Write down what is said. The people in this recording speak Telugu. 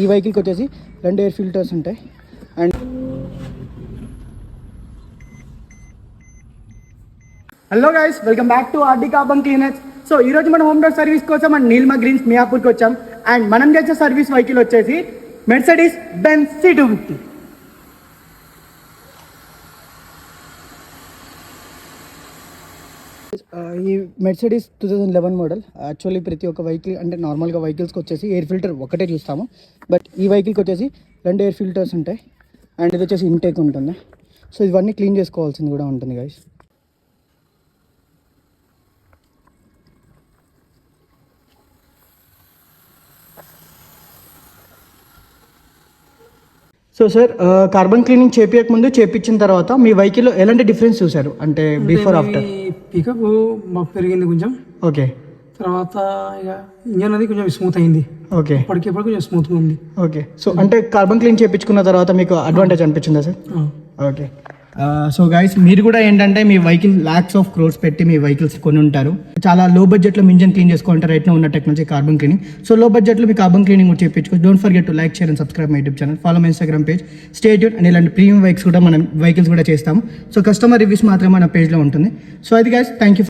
ఈ వెహికల్కి వచ్చేసి 2 ఎయిర్ ఫిల్టర్స్ ఉంటాయి. And hello guys, welcome back to RD carbon cleaners. So ఈరోజు మనం హోమ్ డోర్ సర్వీస్ కోసం అండ్ నీల్మా గ్రీన్స్ మియాపూర్కి వచ్చాం. అండ్ మనం చేసే సర్వీస్ వెహికల్ వచ్చేసి మెర్సిడీస్ బెంజ్ C250. ఈ మెర్సిడీస్ 2011 మోడల్. యాక్చువల్లీ ప్రతి ఒక్క వెహికల్ అంటే నార్మల్గా వెహికల్స్కి వచ్చేసి ఎయిర్ ఫిల్టర్ ఒకటే చూస్తాము, బట్ ఈ వెహికల్కి వచ్చేసి 2 ఎయిర్ ఫిల్టర్స్ ఉంటాయి. అండ్ ఇది వచ్చేసి ఇంటేక్ ఉంటుంది. సో ఇవన్నీ క్లీన్ చేసుకోవాల్సింది కూడా ఉంటుంది guys. So sir, carbon cleaning చేపించక ముందు చేపించిన తర్వాత మీ వెహికల్లో ఎలాంటి డిఫరెన్స్ చూసారు? అంటే బిఫోర్ ఆఫ్టర్. పికప్ మాకు పెరిగింది కొంచెం. ఓకే. తర్వాత ఇక ఇంజన్ అది కొంచెం స్మూత్ అయింది. ఓకే. ఇప్పటికిప్పుడు కొంచెం స్మూత్గా ఉంది. ఓకే. సో అంటే కార్బన్ క్లీన్ చేయించుకున్న తర్వాత మీకు అడ్వాంటేజ్ అనిపించిందా సార్? ఓకే. సో గైస్, మీరు కూడా ఏంటంటే మీ వెహికల్ లాక్స్ ఆఫ్ క్రోర్స్ పెట్టి మీ వెహికల్స్ కొని ఉంటారు. చాలా లో బడ్జెట్లో మీ ఇంజన్ క్లీన్ చేసుకుంటారు. రైట్ ఉన్న టెక్నాలజీ కార్బన్ క్లీనింగ్. సో లో బడ్జెట్లో మీ కార్బన్ క్లీనింగ్ కూడా చేయించుకోవచ్చు. Don't forget to like, share and subscribe my YouTube channel. Follow my Instagram page. Stay tune. And ఇలాంటి ప్రీమియం వెహికల్స్ కూడా మనం వెహికల్స్ కూడా చేస్తాము. సో కస్టమర్ రివ్యూస్ మాత్రమే మన పేజ్లో ఉంటుంది. సో అది గైస్, థ్యాంక్ యూ.